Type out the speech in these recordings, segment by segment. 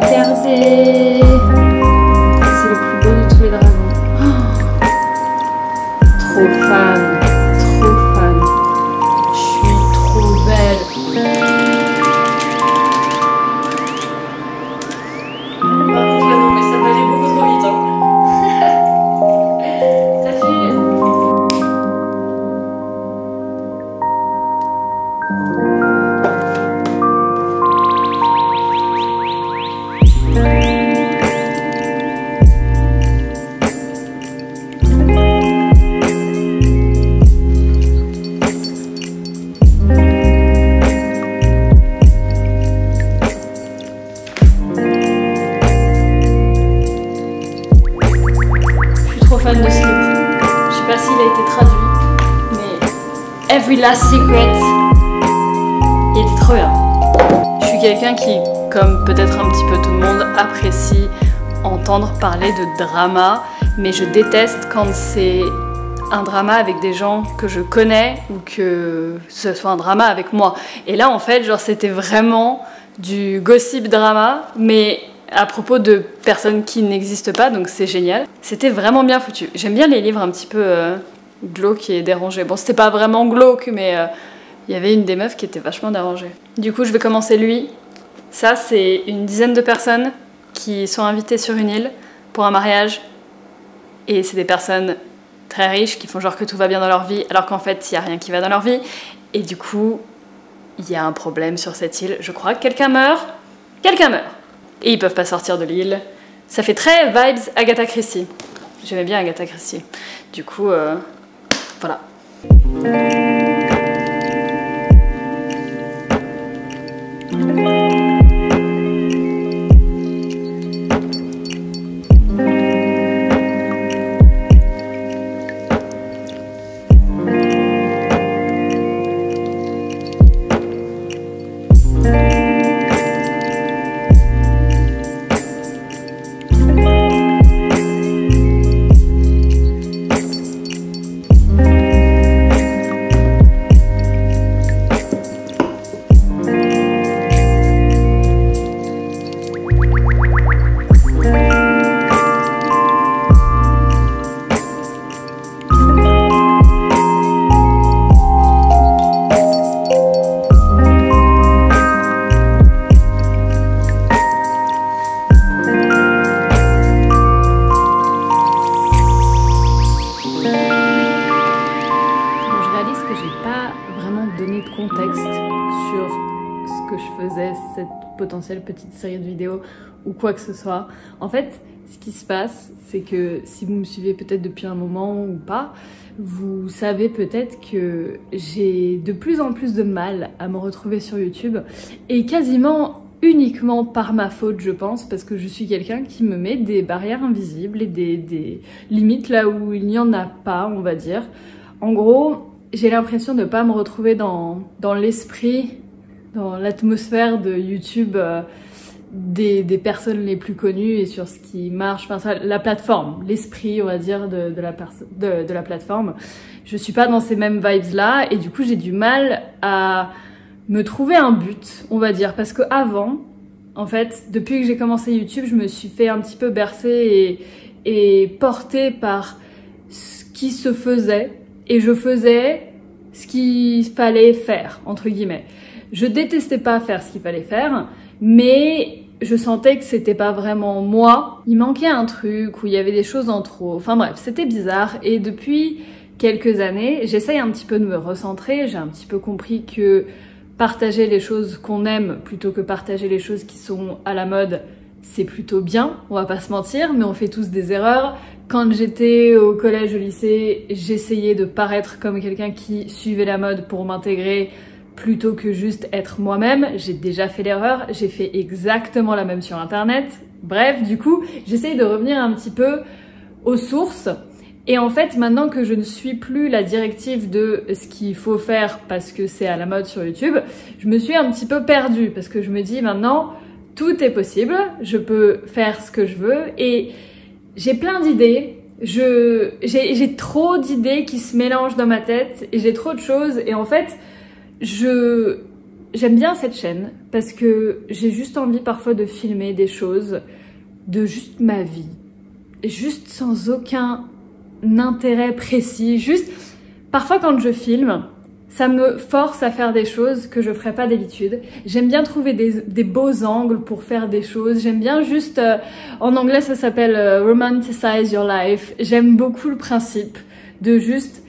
Regardez, c'est le plus beau de tous les dragons. Trop fan, trop fan. Je suis trop belle. Par contre là non mais ça va aller beaucoup trop vite hein. Salut. Fan de ce livre. Je sais pas s'il a été traduit, mais Every Last Secret, il était trop bien. Je suis quelqu'un qui, comme peut-être un petit peu tout le monde, apprécie entendre parler de drama, mais je déteste quand c'est un drama avec des gens que je connais ou que ce soit un drama avec moi. Et là, en fait, genre, c'était vraiment du gossip drama, mais à propos de personnes qui n'existent pas, donc c'est génial. C'était vraiment bien foutu. J'aime bien les livres un petit peu glauques et dérangés. Bon, c'était pas vraiment glauque, mais il y avait une des meufs qui était vachement dérangée. Du coup, je vais commencer lui. Ça, c'est une dizaine de personnes qui sont invitées sur une île pour un mariage. Et c'est des personnes très riches qui font genre que tout va bien dans leur vie, alors qu'en fait, il n'y a rien qui va dans leur vie. Et du coup, il y a un problème sur cette île. Je crois que quelqu'un meurt. Quelqu'un meurt. Et ils peuvent pas sortir de l'île. Ça fait très vibes Agatha Christie. J'aimais bien Agatha Christie. Du coup, voilà. Cette potentielle petite série de vidéos ou quoi que ce soit. En fait, ce qui se passe, c'est que si vous me suivez peut-être depuis un moment ou pas, vous savez peut-être que j'ai de plus en plus de mal à me retrouver sur YouTube et quasiment uniquement par ma faute, je pense, parce que je suis quelqu'un qui me met des barrières invisibles et des limites là où il n'y en a pas, on va dire. En gros, j'ai l'impression de ne pas me retrouver dans l'esprit, dans l'atmosphère de YouTube des personnes les plus connues et sur ce qui marche, enfin la plateforme, l'esprit on va dire de la plateforme. Je suis pas dans ces mêmes vibes là et du coup j'ai du mal à me trouver un but, on va dire, parce que avant, en fait, depuis que j'ai commencé YouTube, je me suis fait un petit peu bercer et porter par ce qui se faisait et je faisais ce qu'il fallait faire, entre guillemets. Je détestais pas faire ce qu'il fallait faire, mais je sentais que c'était pas vraiment moi. Il manquait un truc, où il y avait des choses en trop. Enfin bref, c'était bizarre. Et depuis quelques années, j'essaye un petit peu de me recentrer. J'ai un petit peu compris que partager les choses qu'on aime plutôt que partager les choses qui sont à la mode, c'est plutôt bien, on va pas se mentir, mais on fait tous des erreurs. Quand j'étais au collège, au lycée, j'essayais de paraître comme quelqu'un qui suivait la mode pour m'intégrer plutôt que juste être moi-même. J'ai déjà fait l'erreur, j'ai fait exactement la même sur internet. Bref, du coup, j'essaye de revenir un petit peu aux sources. Et en fait, maintenant que je ne suis plus la directive de ce qu'il faut faire parce que c'est à la mode sur YouTube, je me suis un petit peu perdue parce que je me dis maintenant, tout est possible, je peux faire ce que je veux et j'ai plein d'idées. J'ai trop d'idées qui se mélangent dans ma tête et j'ai trop de choses et en fait, j'aime bien cette chaîne parce que j'ai juste envie parfois de filmer des choses de juste ma vie, juste sans aucun intérêt précis, juste parfois quand je filme, ça me force à faire des choses que je ferais pas d'habitude. J'aime bien trouver des beaux angles pour faire des choses. J'aime bien juste, en anglais ça s'appelle romanticize your life. J'aime beaucoup le principe de juste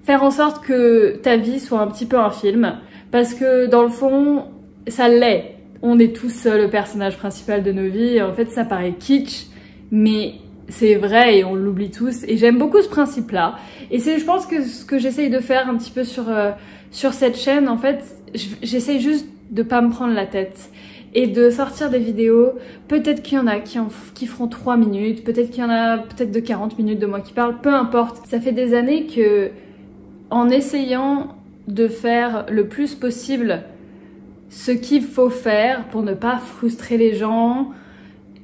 faire en sorte que ta vie soit un petit peu un film. Parce que dans le fond, ça l'est. On est tous le personnage principal de nos vies. Et en fait, ça paraît kitsch, mais c'est vrai et on l'oublie tous. Et j'aime beaucoup ce principe-là. Et c'est, je pense que ce que j'essaye de faire un petit peu sur cette chaîne, en fait, j'essaye juste de pas me prendre la tête et de sortir des vidéos. Peut-être qu'il y en a qui feront 3 minutes, peut-être qu'il y en a peut-être de 40 minutes de moi qui parle, peu importe. Ça fait des années que, en essayant de faire le plus possible ce qu'il faut faire pour ne pas frustrer les gens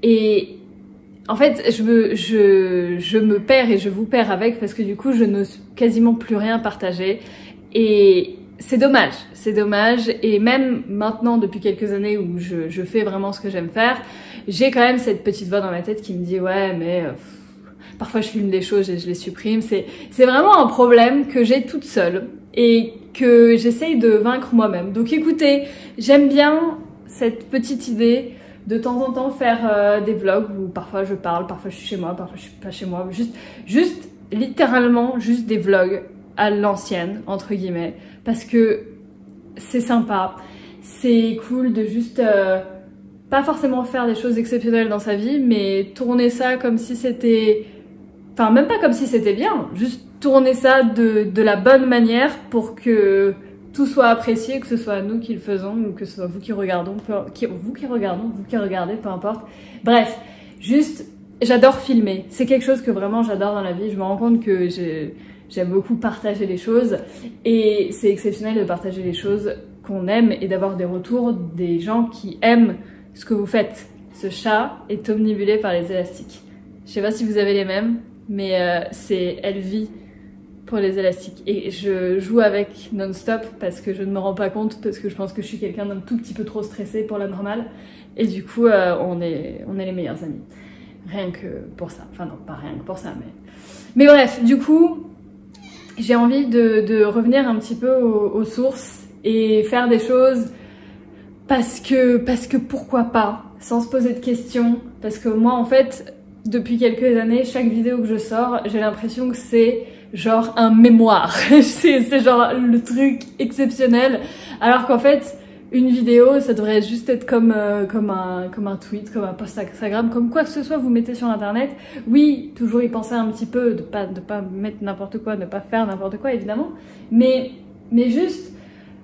et en fait je me perds et je vous perds avec parce que du coup je n'ose quasiment plus rien partager et c'est dommage et même maintenant depuis quelques années où je fais vraiment ce que j'aime faire, j'ai quand même cette petite voix dans ma tête qui me dit ouais mais parfois je filme des choses et je les supprime, c'est vraiment un problème que j'ai toute seule et que j'essaye de vaincre moi-même. Donc écoutez, j'aime bien cette petite idée de temps en temps faire des vlogs où parfois je parle, parfois je suis chez moi, parfois je suis pas chez moi, juste littéralement juste des vlogs à l'ancienne entre guillemets parce que c'est sympa, c'est cool de juste pas forcément faire des choses exceptionnelles dans sa vie mais tourner ça comme si c'était, enfin même pas comme si c'était bien, juste tourner ça de la bonne manière pour que tout soit apprécié, que ce soit nous qui le faisons ou que ce soit vous qui regardez, peu importe. Bref, juste, j'adore filmer. C'est quelque chose que vraiment j'adore dans la vie. Je me rends compte que j'aime beaucoup partager les choses et c'est exceptionnel de partager les choses qu'on aime et d'avoir des retours des gens qui aiment ce que vous faites. Ce chat est omnibulé par les élastiques. Je sais pas si vous avez les mêmes, mais elle vit pour les élastiques et je joue avec non-stop parce que je ne me rends pas compte parce que je pense que je suis quelqu'un d'un tout petit peu trop stressé pour la normale et du coup on est les meilleurs amis rien que pour ça, enfin non pas rien que pour ça mais bref, du coup j'ai envie de revenir un petit peu aux sources et faire des choses parce que pourquoi pas, sans se poser de questions, parce que moi en fait depuis quelques années chaque vidéo que je sors j'ai l'impression que c'est genre un mémoire, c'est genre le truc exceptionnel, alors qu'en fait une vidéo ça devrait juste être comme un tweet, comme un post Instagram, comme quoi que ce soit vous mettez sur internet. Oui, toujours y penser un petit peu, de pas mettre n'importe quoi, ne pas faire n'importe quoi évidemment, mais juste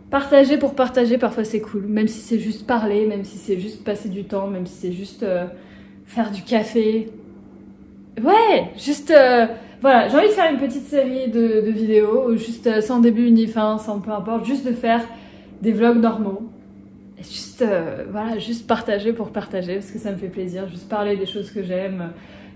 partager pour partager, parfois c'est cool, même si c'est juste parler, même si c'est juste passer du temps, même si c'est juste faire du café. Ouais, juste voilà, j'ai envie de faire une petite série de vidéos, juste sans début ni fin, sans peu importe, juste de faire des vlogs normaux. Et juste, voilà, juste partager pour partager, parce que ça me fait plaisir, juste parler des choses que j'aime,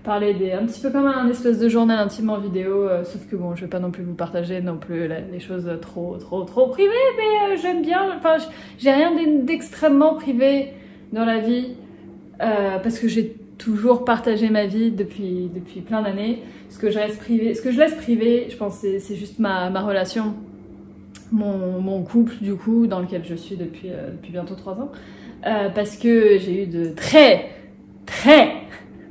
parler un petit peu comme un espèce de journal intime en vidéo, sauf que bon, je vais pas non plus vous partager non plus les choses trop privées, mais j'aime bien, enfin, j'ai rien d'extrêmement privé dans la vie, parce que j'ai toujours partagé ma vie depuis plein d'années. Ce que je laisse privé, je pense c'est juste ma relation mon couple du coup dans lequel je suis depuis bientôt 3 ans parce que j'ai eu de très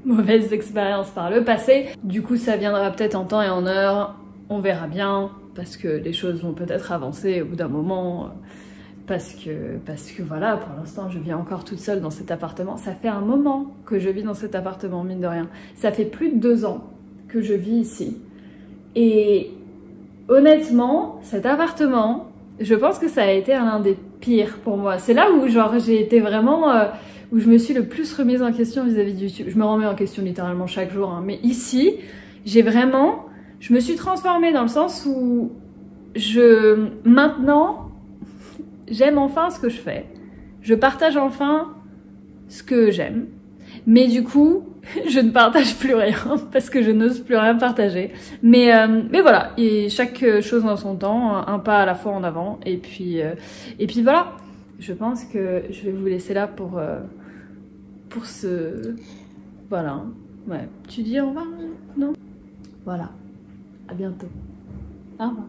mauvaises expériences par le passé. Du coup ça viendra peut-être en temps et en heure, on verra bien parce que les choses vont peut-être avancer au bout d'un moment parce que voilà, pour l'instant je vis encore toute seule dans cet appartement. Ça fait un moment que je vis dans cet appartement, mine de rien. Ça fait plus de 2 ans que je vis ici et honnêtement, cet appartement, je pense que ça a été l'un des pires pour moi. C'est là où genre j'ai été vraiment... où je me suis le plus remise en question vis-à-vis de YouTube. Je me remets en question littéralement chaque jour. Hein. Mais ici, je me suis transformée dans le sens où maintenant, j'aime enfin ce que je fais. Je partage enfin ce que j'aime. Mais du coup, je ne partage plus rien parce que je n'ose plus rien partager. Mais voilà, et chaque chose dans son temps, un pas à la fois en avant. Et puis voilà, je pense que je vais vous laisser là pour ce... Voilà, ouais. Tu dis au revoir? Non? Voilà, à bientôt. Au revoir.